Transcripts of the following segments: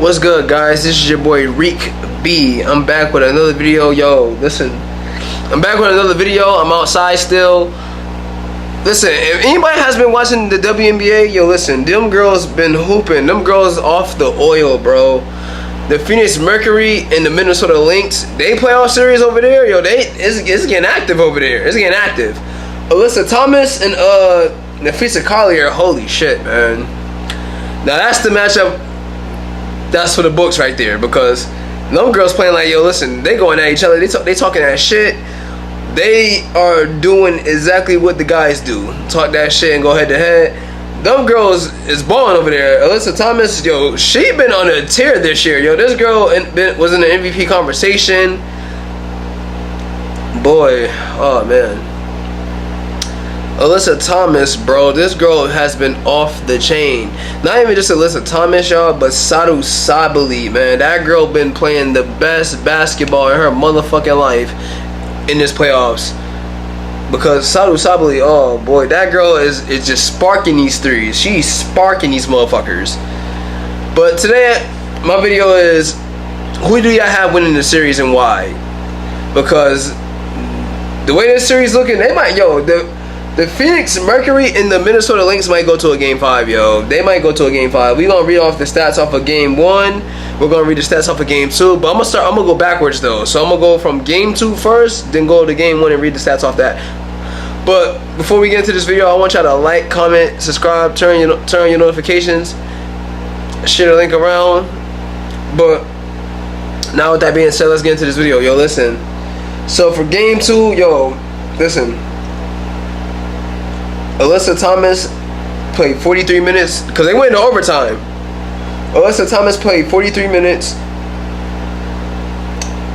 What's good, guys? This is your boy Reek B. I'm back with another video. Yo, listen, I'm back with another video. I'm outside still. Listen, if anybody has been watching the WNBA, yo, listen, them girls been hooping. Them girls off the oil, bro. The Phoenix Mercury and the Minnesota Lynx, they playoff series over there, yo. It's getting active over there. It's getting active. Alyssa Thomas and Nafisa Collier, holy shit, man. Now that's the matchup. That's for the books right there, because them girls playing like, yo, listen, they going at each other. They talking that shit. They are doing exactly what the guys do. Talk that shit and go head to head. Them girls is balling over there. Alyssa Thomas, yo, she been on a tear this year, yo. This girl was in the MVP conversation. Boy, oh man. Alyssa Thomas, bro, this girl has been off the chain. Not even just Alyssa Thomas, y'all, but Sadu Sabali, man. That girl been playing the best basketball in her motherfucking life in this playoffs. Because Sadu Sabali, oh boy, that girl is just sparking these threes. She's sparking these motherfuckers. But today, my video is, who do y'all have winning the series and why? Because the way this series looking, they might, yo, the Phoenix Mercury and the Minnesota Lynx might go to a game 5, yo. They might go to a game 5. We're gonna read off the stats off of game 1. We're gonna read the stats off of game 2. But I'm gonna go backwards though. So I'm gonna go from game 2 first, then go to game 1 and read the stats off that. But before we get into this video, I want y'all to like, comment, subscribe, turn your notifications, share the link around. But now with that being said, let's get into this video. Yo, listen. So for game 2, yo, listen. Alyssa Thomas played 43 minutes because they went into overtime. Alyssa Thomas played 43 minutes.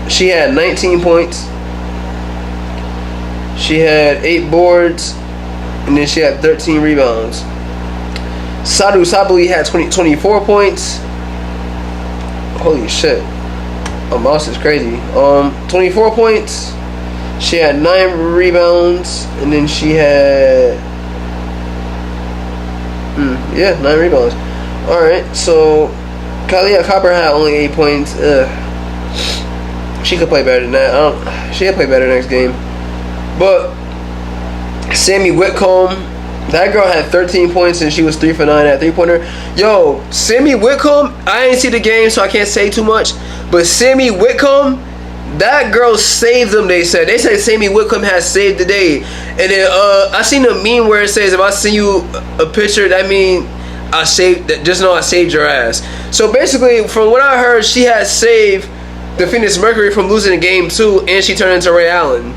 She had 19 points. She had 8 boards, and then she had 13 rebounds. Sadu Sabali had 24 points. Holy shit. My mouse is crazy. 24 points. She had 9 rebounds, and then she had 9 rebounds. Alright, so Kalia Copper had only 8 points. She could play better than that. She could play better next game. But Sammy Whitcomb, that girl had 13 points and she was 3 for 9 at 3-pointer. Yo, Sammy Whitcomb, I didn't see the game, so I can't say too much. But Sammy Whitcomb, that girl saved them, they said. They said Sammy Whitcomb has saved the day. And then I seen a meme where it says, if I send you a picture, that mean I saved, just know I saved your ass. So basically, from what I heard, she had saved the Phoenix Mercury from losing in game 2, and she turned into Ray Allen.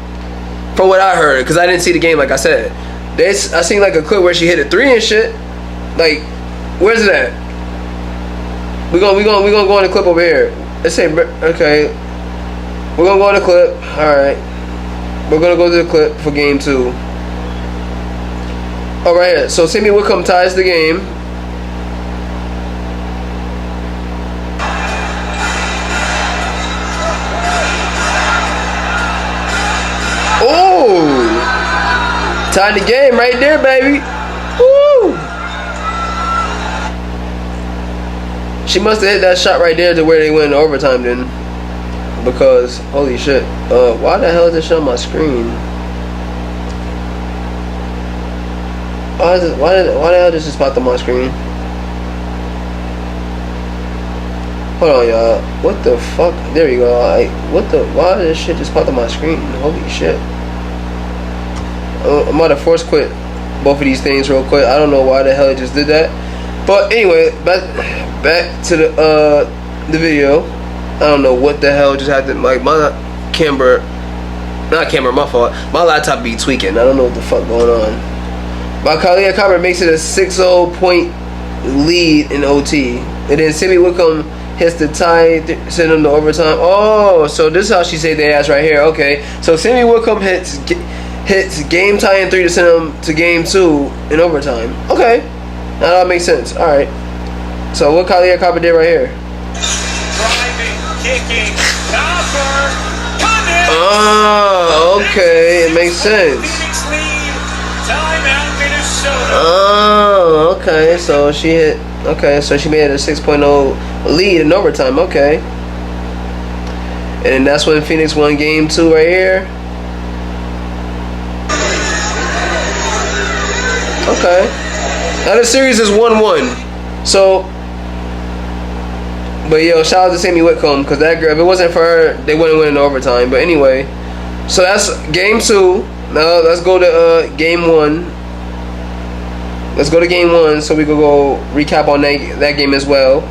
From what I heard, because I didn't see the game, like I said. I seen like a clip where she hit a 3 and shit. Like, where's it at? We gonna go on the clip over here. Let's say, okay. We're gonna go on the clip. Alright. We're gonna go to the clip for game 2. Alright, so Sammy Whitcomb ties the game. Oh! Tied the game right there, baby. Woo! She must have hit that shot right there to where they went in overtime then. Because, holy shit, why the hell is this shit on my screen? Why the hell does this pop on my screen? Hold on, y'all. What the fuck? There you go. Why did this shit just pop on my screen? Holy shit. I'm about to force quit both of these things real quick. I don't know why the hell it just did that. But anyway, back to the video. I don't know what the hell just happened. Like my camera, my fault. My laptop be tweaking. I don't know what the fuck going on. But Kalia Copper makes it a 6-0 point lead in OT, and then Sammy Whitcomb hits the tie, sending them to overtime. Oh, so this is how she saved their ass right here. Okay, so Sammy Whitcomb hits game tying 3 to send them to game 2 in overtime. Okay, now that makes sense. All right. So what Kalia Copper did right here? Kicking, Copper, oh, okay, it makes sense. Oh, okay, so she hit, okay, so she made it a 6.0 lead in overtime. Okay. And that's when Phoenix won game 2 right here. Okay. Now the series is 1-1. So, but yo, shout out to Sammy Whitcomb, because that girl, if it wasn't for her, they wouldn't win in overtime. But anyway, so that's game 2. Now let's go to game 1. Let's go to game 1 so we can go recap on that game as well.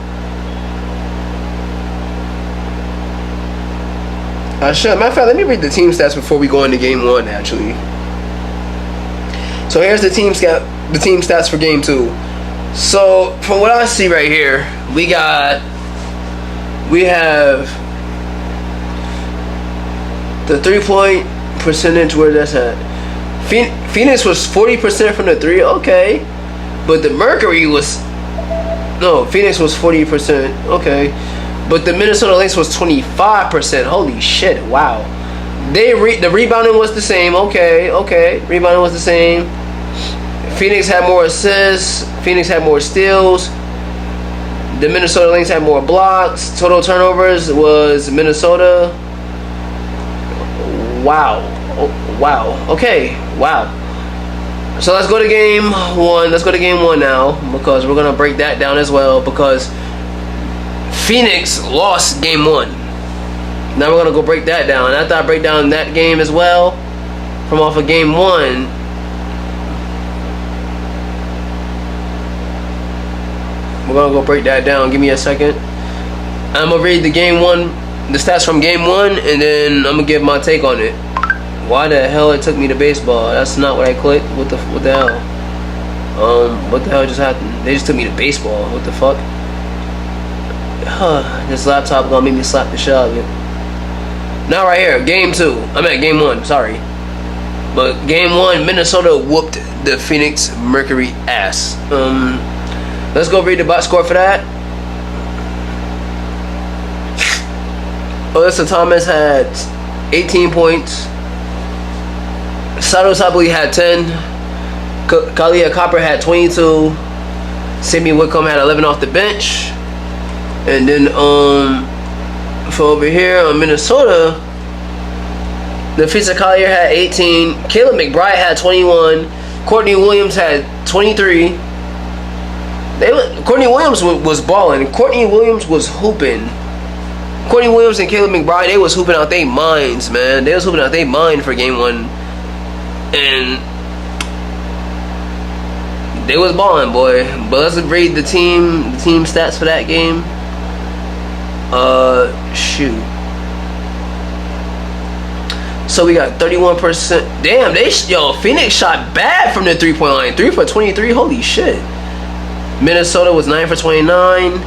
Matter of fact, let me read the team stats before we go into game 1 actually. So here's the team stats for game 2. So from what I see right here, we have the 3-point percentage. Where that's at? Phoenix was 40% from the 3. Okay, but the Mercury was Phoenix was 40%. Okay, but the Minnesota Lynx was 25%. Holy shit! Wow. The rebounding was the same. Okay, rebounding was the same. Phoenix had more assists. Phoenix had more steals. The Minnesota Lynx had more blocks. Total turnovers was Minnesota. Wow. Wow. Okay. Wow. So let's go to game 1. Let's go to game 1 now, because we're gonna break that down as well, because Phoenix lost game 1. Now we're gonna go break that down. After I break down that game as well, from off of game 1, we're gonna go break that down. Give me a second. I'm gonna read the stats from game 1, and then I'm gonna give my take on it. Why the hell it took me to baseball? That's not what I clicked. What the hell? What the hell just happened? They just took me to baseball. What the fuck? This laptop gonna make me slap the shit out of it. Now right here, game 2. I'm at game 1. Sorry, but game 1, Minnesota whooped the Phoenix Mercury ass. Let's go read the box score for that. Alyssa Thomas had 18 points. Sato Sabali had 10. Kalia Copper had 22. Sammy Whitcomb had 11 off the bench. And then for over here on Minnesota, Nafisa Collier had 18. Caleb McBride had 21. Courtney Williams had 23. Courtney Williams was balling. Courtney Williams was hooping. Courtney Williams and Caleb McBride, they was hooping out their minds, man. They was hooping out their mind for game 1. And they was balling, boy. But let's read the team stats for that game. Shoot. So we got 31%. Damn, Phoenix shot bad from the 3-point line. 3 for 23. Holy shit. Minnesota was 9 for 29.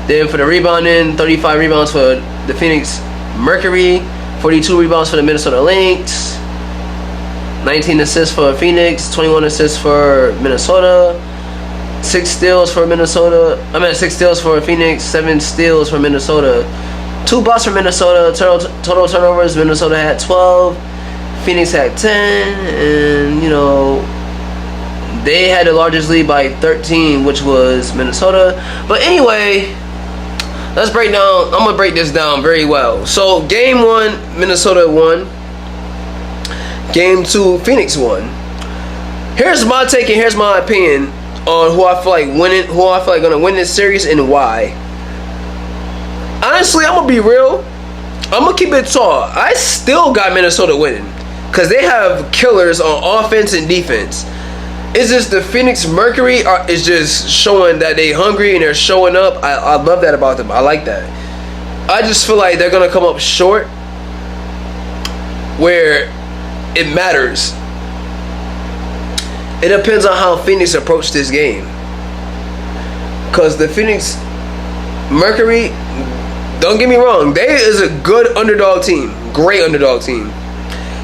Then for the rebounding, 35 rebounds for the Phoenix Mercury, 42 rebounds for the Minnesota Lynx, 19 assists for Phoenix, 21 assists for Minnesota, 6 steals for Minnesota. 6 steals for Phoenix, 7 steals for Minnesota, 2 blocks for Minnesota. Total turnovers, Minnesota had 12, Phoenix had 10, and they had the largest lead by 13, which was Minnesota. But anyway, let's break down. I'm gonna break this down very well. So game 1, Minnesota won. Game 2, Phoenix won. Here's my take and here's my opinion on who I feel like gonna win this series and why. Honestly, I'm gonna be real. I'm gonna keep it tall. I still got Minnesota winning because they have killers on offense and defense. It's just the Phoenix Mercury is just showing that they hungry and they're showing up. I love that about them. I like that. I just feel like they're gonna come up short where it matters. It depends on how Phoenix approach this game. Cause the Phoenix Mercury, don't get me wrong, they is a good underdog team, great underdog team.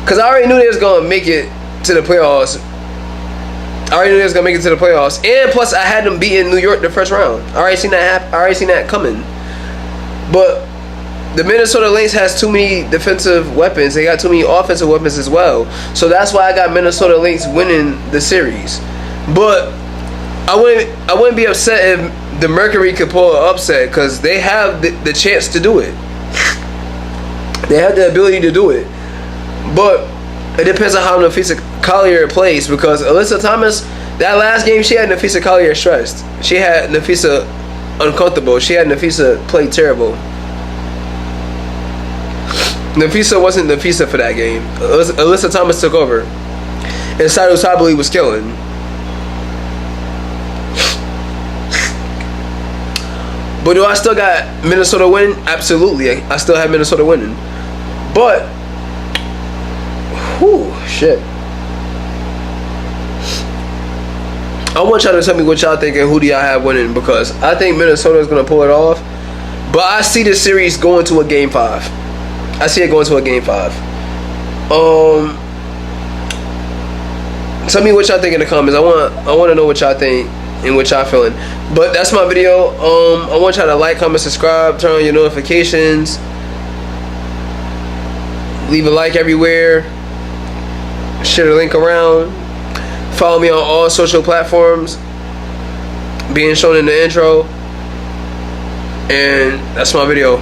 Cause I already knew they was gonna make it to the playoffs. And plus I had them beating New York the first round. I already seen that coming. But the Minnesota Lynx has too many defensive weapons. They got too many offensive weapons as well. So that's why I got Minnesota Lynx winning the series. But I wouldn't be upset if the Mercury could pull an upset because they have the chance to do it. They have the ability to do it. But it depends on how Nafisa Collier plays, because Alyssa Thomas, that last game, she had Nafisa Collier stressed. She had Nafisa uncomfortable. She had Nafisa play terrible. Nafisa wasn't Nafisa for that game. Alyssa Thomas took over. And Sato Sabali was killing. But do I still got Minnesota winning? Absolutely. I still have Minnesota winning. But, whew, shit. I want y'all to tell me what y'all think and who do y'all have winning, because I think Minnesota is going to pull it off. But I see this series going to a game 5. I see it going to a game 5. Tell me what y'all think in the comments. I want to know what y'all think and what y'all feeling. But that's my video. I want y'all to like, comment, subscribe, turn on your notifications, leave a like everywhere, share the link around, follow me on all social platforms being shown in the intro, and that's my video.